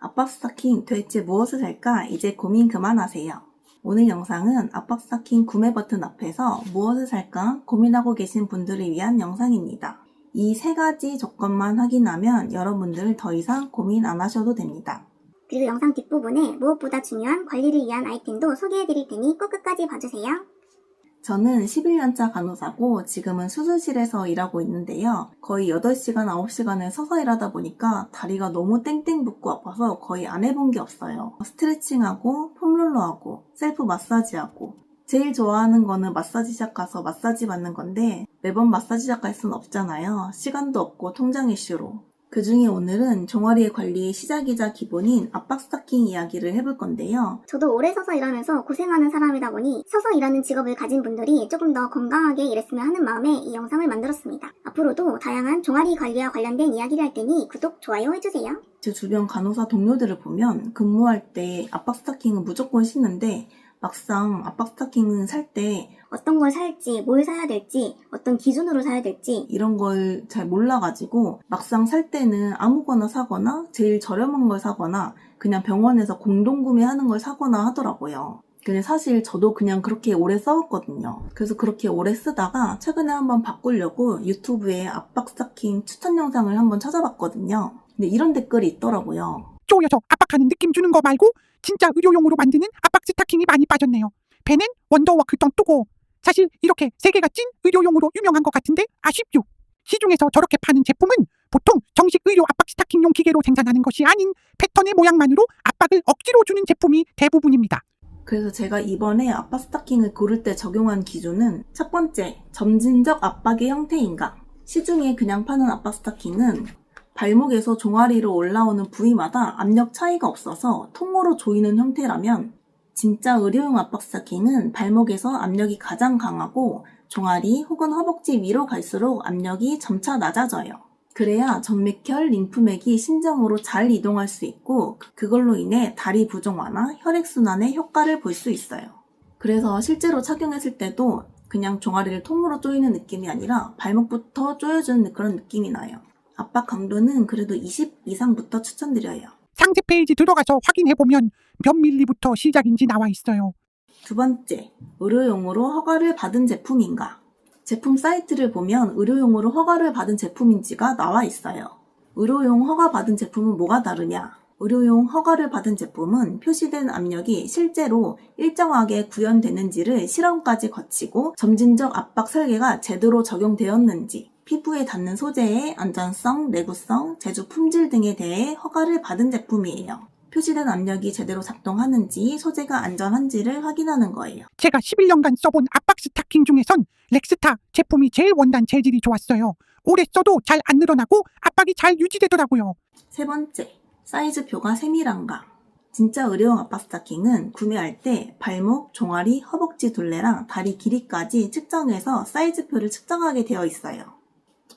압박 스타킹 도대체 무엇을 살까? 이제 고민 그만하세요. 오늘 영상은 압박 스타킹 구매 버튼 앞에서 무엇을 살까 고민하고 계신 분들을 위한 영상입니다. 이 세 가지 조건만 확인하면 여러분들 더 이상 고민 안 하셔도 됩니다. 그리고 영상 뒷부분에 무엇보다 중요한 관리를 위한 아이템도 소개해드릴 테니 꼭 끝까지 봐주세요. 저는 11년차 간호사고 지금은 수술실에서 일하고 있는데요. 거의 8시간, 9시간을 서서 일하다 보니까 다리가 너무 땡땡 붓고 아파서 거의 안 해본 게 없어요. 스트레칭하고 폼롤러하고 셀프 마사지하고 제일 좋아하는 거는 마사지샵 가서 마사지 받는 건데 매번 마사지샵 갈 수는 없잖아요. 시간도 없고 통장 이슈로. 그 중에 오늘은 종아리 관리의 시작이자 기본인 압박 스타킹 이야기를 해볼 건데요. 저도 오래 서서 일하면서 고생하는 사람이다 보니 서서 일하는 직업을 가진 분들이 조금 더 건강하게 일했으면 하는 마음에 이 영상을 만들었습니다. 앞으로도 다양한 종아리 관리와 관련된 이야기를 할 테니 구독, 좋아요 해주세요. 제 주변 간호사 동료들을 보면 근무할 때 압박 스타킹은 무조건 신는데 막상 압박 스타킹은 살 때 어떤 걸 살지, 뭘 사야 될지, 어떤 기준으로 사야 될지 이런 걸 잘 몰라가지고 막상 살 때는 아무거나 사거나 제일 저렴한 걸 사거나 그냥 병원에서 공동구매하는 걸 사거나 하더라고요. 근데 사실 저도 그냥 그렇게 오래 써왔거든요. 그래서 그렇게 오래 쓰다가 최근에 한번 바꾸려고 유튜브에 압박 스타킹 추천 영상을 한번 찾아봤거든요. 근데 이런 댓글이 있더라고요. 쪼여서 압박하는 느낌 주는 거 말고 진짜 의료용으로 만드는 압박 스타킹이 많이 빠졌네요. 배는 원더워크 똥뜨고 사실 이렇게 세 개가 찐 의료용으로 유명한 것 같은데 아쉽죠. 시중에서 저렇게 파는 제품은 보통 정식 의료 압박 스타킹용 기계로 생산하는 것이 아닌 패턴의 모양만으로 압박을 억지로 주는 제품이 대부분입니다. 그래서 제가 이번에 압박 스타킹을 고를 때 적용한 기준은 첫 번째, 점진적 압박의 형태인가. 시중에 그냥 파는 압박 스타킹은 발목에서 종아리로 올라오는 부위마다 압력 차이가 없어서 통으로 조이는 형태라면 진짜 의료용 압박 스타킹은 발목에서 압력이 가장 강하고 종아리 혹은 허벅지 위로 갈수록 압력이 점차 낮아져요. 그래야 정맥혈, 림프맥이 심장으로 잘 이동할 수 있고 그걸로 인해 다리 부종화나 혈액순환에 효과를 볼 수 있어요. 그래서 실제로 착용했을 때도 그냥 종아리를 통으로 조이는 느낌이 아니라 발목부터 조여주는 그런 느낌이 나요. 압박 강도는 그래도 20 이상부터 추천드려요. 상세 페이지 들어가서 확인해보면 몇 밀리부터 시작인지 나와 있어요. 두 번째, 의료용으로 허가를 받은 제품인가? 제품 사이트를 보면 의료용으로 허가를 받은 제품인지가 나와 있어요. 의료용 허가 받은 제품은 뭐가 다르냐? 의료용 허가를 받은 제품은 표시된 압력이 실제로 일정하게 구현되는지를 실험까지 거치고 점진적 압박 설계가 제대로 적용되었는지 피부에 닿는 소재의 안전성, 내구성, 제조 품질 등에 대해 허가를 받은 제품이에요. 표시된 압력이 제대로 작동하는지 소재가 안전한지를 확인하는 거예요. 제가 11년간 써본 압박 스타킹 중에선 렉스타 제품이 제일 원단 재질이 좋았어요. 오래 써도 잘 안 늘어나고 압박이 잘 유지되더라고요. 세 번째, 사이즈표가 세밀한가? 진짜 의료용 압박 스타킹은 구매할 때 발목, 종아리, 허벅지 둘레랑 다리 길이까지 측정해서 사이즈표를 측정하게 되어 있어요.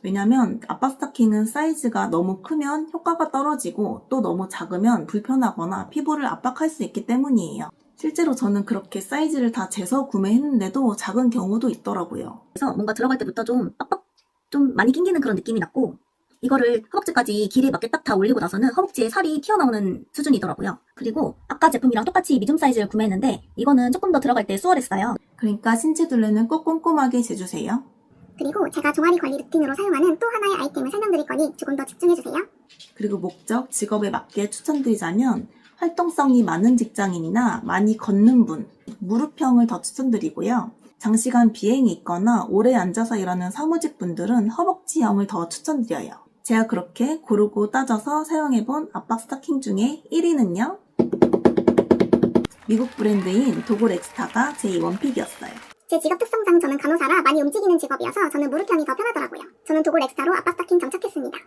왜냐면 압박 스타킹은 사이즈가 너무 크면 효과가 떨어지고 또 너무 작으면 불편하거나 피부를 압박할 수 있기 때문이에요. 실제로 저는 그렇게 사이즈를 다 재서 구매했는데도 작은 경우도 있더라고요. 그래서 뭔가 들어갈 때부터 좀 빡빡 좀 많이 낑기는 그런 느낌이 났고 이거를 허벅지까지 길이에 맞게 딱 다 올리고 나서는 허벅지에 살이 튀어나오는 수준이더라고요. 그리고 아까 제품이랑 똑같이 미줌 사이즈를 구매했는데 이거는 조금 더 들어갈 때 수월했어요. 그러니까 신체 둘레는 꼭 꼼꼼하게 재주세요. 그리고 제가 종아리 관리 루틴으로 사용하는 또 하나의 아이템을 설명드릴 거니 조금 더 집중해주세요. 그리고 목적, 직업에 맞게 추천드리자면 활동성이 많은 직장인이나 많이 걷는 분, 무릎형을 더 추천드리고요. 장시간 비행이 있거나 오래 앉아서 일하는 사무직 분들은 허벅지형을 더 추천드려요. 제가 그렇게 고르고 따져서 사용해본 압박 스타킹 중에 1위는요. 미국 브랜드인 도골 엑스타가 제 원픽이었어요. 제 직업 특성상 저는 간호사라 많이 움직이는 직업이어서 저는 무릎형이 더 편하더라고요. 저는 도골 엑스타로 압박 스타킹 장착했습니다.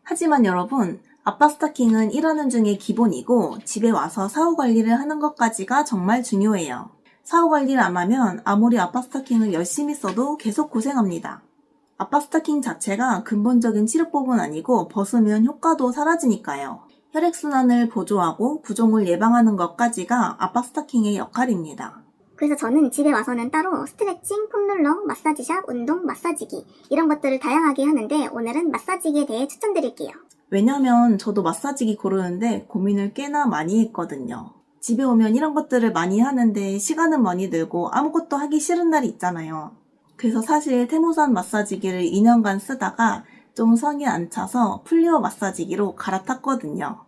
하지만 여러분, 압박 스타킹은 일하는 중에 기본이고 집에 와서 사후 관리를 하는 것까지가 정말 중요해요. 사후 관리를 안 하면 아무리 압박 스타킹을 열심히 써도 계속 고생합니다. 압박 스타킹 자체가 근본적인 치료법은 아니고 벗으면 효과도 사라지니까요. 혈액순환을 보조하고 부종을 예방하는 것까지가 압박 스타킹의 역할입니다. 그래서 저는 집에 와서는 따로 스트레칭, 폼롤러, 마사지샵, 운동, 마사지기 이런 것들을 다양하게 하는데 오늘은 마사지기에 대해 추천드릴게요. 왜냐면 저도 마사지기 고르는데 고민을 꽤나 많이 했거든요. 집에 오면 이런 것들을 많이 하는데 시간은 많이 들고 아무것도 하기 싫은 날이 있잖아요. 그래서 사실 테무산 마사지기를 2년간 쓰다가 좀 성에 안 차서 플리오 마사지기로 갈아탔거든요.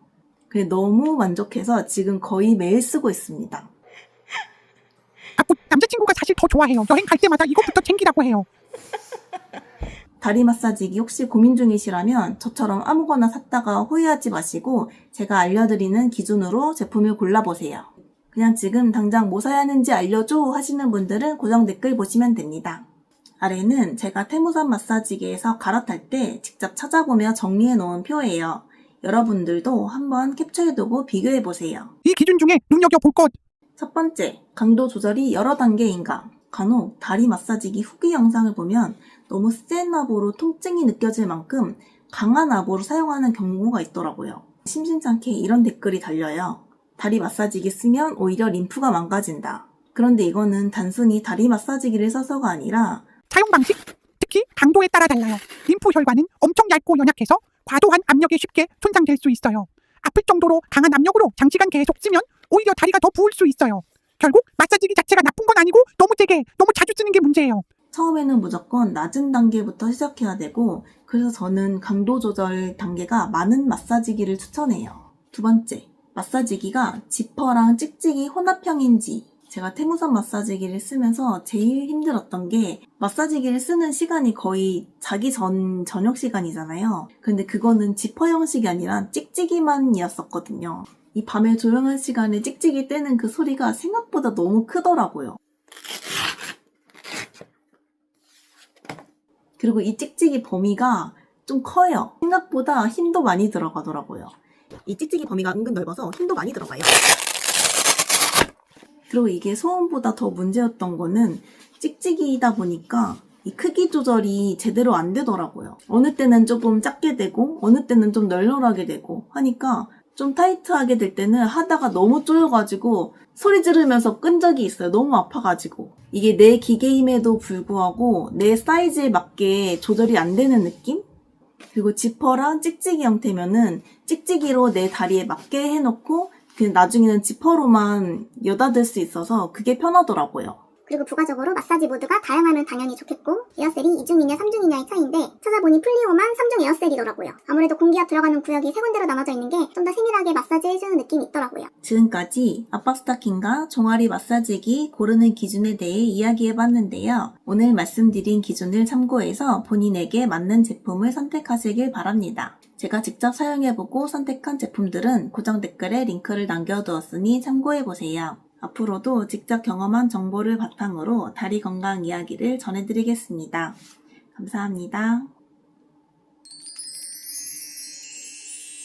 그게 너무 만족해서 지금 거의 매일 쓰고 있습니다. 남자친구가 사실 더 좋아해요. 여행 갈 때마다 이것부터 챙기라고 해요. 다리 마사지기 혹시 고민 중이시라면 저처럼 아무거나 샀다가 후회하지 마시고 제가 알려드리는 기준으로 제품을 골라보세요. 그냥 지금 당장 뭐 사야 하는지 알려줘 하시는 분들은 고정 댓글 보시면 됩니다. 아래는 제가 테무산 마사지기에서 갈아탈 때 직접 찾아보며 정리해 놓은 표예요. 여러분들도 한번 캡처해두고 비교해보세요. 이 기준 중에 눈여겨볼 것. 첫 번째, 강도 조절이 여러 단계인가? 간혹 다리 마사지기 후기 영상을 보면 너무 센 압으로 통증이 느껴질 만큼 강한 압으로 사용하는 경우가 있더라고요. 심심찮게 이런 댓글이 달려요. 다리 마사지기 쓰면 오히려 림프가 망가진다. 그런데 이거는 단순히 다리 마사지기를 써서가 아니라 사용 방식, 특히 강도에 따라 달라요. 림프 혈관은 엄청 얇고 연약해서 과도한 압력에 쉽게 손상될 수 있어요. 아플 정도로 강한 압력으로 장시간 계속 쓰면 오히려 다리가 더 부을 수 있어요. 결국 마사지기 자체가 나쁜 건 아니고 너무 세게, 너무 자주 쓰는 게 문제예요. 처음에는 무조건 낮은 단계부터 시작해야 되고 그래서 저는 강도 조절 단계가 많은 마사지기를 추천해요. 두 번째, 마사지기가 지퍼랑 찍찍이 혼합형인지. 제가 테무산 마사지기를 쓰면서 제일 힘들었던 게 마사지기를 쓰는 시간이 거의 자기 전 저녁 시간이잖아요. 근데 그거는 지퍼 형식이 아니라 찍찍이만이었었거든요. 이 밤에 조용한 시간에 찍찍이 떼는 그 소리가 생각보다 너무 크더라고요. 그리고 이 찍찍이 범위가 좀 커요. 생각보다 힘도 많이 들어가더라고요. 이 찍찍이 범위가 은근 넓어서 힘도 많이 들어가요. 그리고 이게 소음보다 더 문제였던 거는 찍찍이다 보니까 이 크기 조절이 제대로 안 되더라고요. 어느 때는 조금 작게 되고 어느 때는 좀 널널하게 되고 하니까 좀 타이트하게 될 때는 하다가 너무 쪼여가지고 소리 지르면서 끈 적이 있어요. 너무 아파가지고. 이게 내 기계임에도 불구하고 내 사이즈에 맞게 조절이 안 되는 느낌? 그리고 지퍼랑 찍찍이 형태면은 찍찍이로 내 다리에 맞게 해놓고 그냥 나중에는 지퍼로만 여닫을 수 있어서 그게 편하더라고요. 그리고 부가적으로 마사지 모드가 다양하면 당연히 좋겠고 에어셀이 2중이냐 3중이냐의 차이인데 찾아보니 플리오만 3중 에어셀이더라고요. 아무래도 공기압 들어가는 구역이 세 군데로 나눠져 있는 게 좀 더 세밀하게 마사지 해주는 느낌이 있더라고요. 지금까지 압박 스타킹과 종아리 마사지기 고르는 기준에 대해 이야기해봤는데요. 오늘 말씀드린 기준을 참고해서 본인에게 맞는 제품을 선택하시길 바랍니다. 제가 직접 사용해보고 선택한 제품들은 고정 댓글에 링크를 남겨두었으니 참고해보세요. 앞으로도 직접 경험한 정보를 바탕으로 다리 건강 이야기를 전해드리겠습니다. 감사합니다.